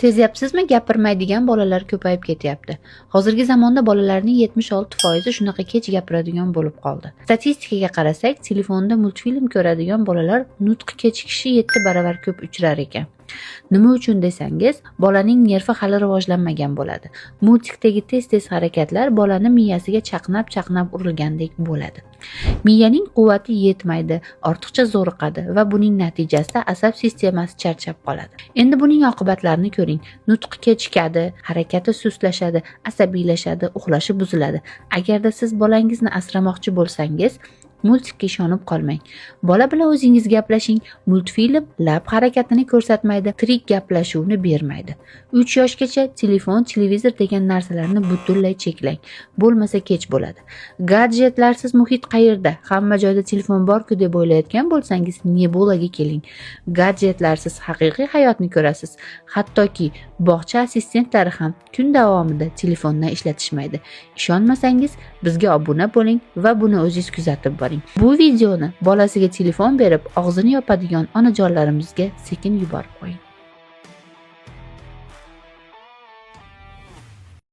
Sezyapsizmi, gapirmaydigan bolalar ko'payib ketyapti. Hozirgi zamonda bolalarning 76% shunaqa kech gapiradigan bo'lib qoldi. Statistikaga qarasak, telefonda multfilm ko'radigan bolalar nutqi kechikishi 7 baravar ko'p uchrar ekan. Nima uchun desangiz, bolaning nervi hali rivojlanmagan bo'ladi. Multikdagi tez-tez harakatlar bolani miyasiga chaqnab urilgandek bo'ladi. Miyaning quvvati yetmaydi, ortiqcha zo'riqadi va buning natijasida asab sistemasi charchab qoladi. Endi buning oqibatlarini ko'ring. Nutqi kechikadi, harakati sustlashadi, asabiylashadi, uxlashi buziladi. Agarda siz bolangizni asramoqchi bo'lsangiz, multikka ishonib qolmang. Bola bilan o'zingiz gaplashing. Multfilm lab harakatini ko'rsatmaydi, tirik gaplashuvni bermaydi. 3 yoshgacha telefon, televizor degan narsalarni butunlay cheklang. Bo'lmasa kech bo'ladi. Gadjetlarsiz muhit qayerda? Hamma joyda telefon bor-ku deb o'ylayotgan bo'lsangiz, Nebulaga keling. Gadjetlarsiz haqiqiy hayotni ko'rasiz. Hattoki bog'cha assistentlari ham kun davomida telefondan ishlatishmaydi. Ishonmasangiz, bizga obuna bo'ling va buni o'zingiz kuzatib boring. Bu videoni bolasiga telefon berib, og'zini yopadigan onajonlarimizga sekin yuborib qo'ying.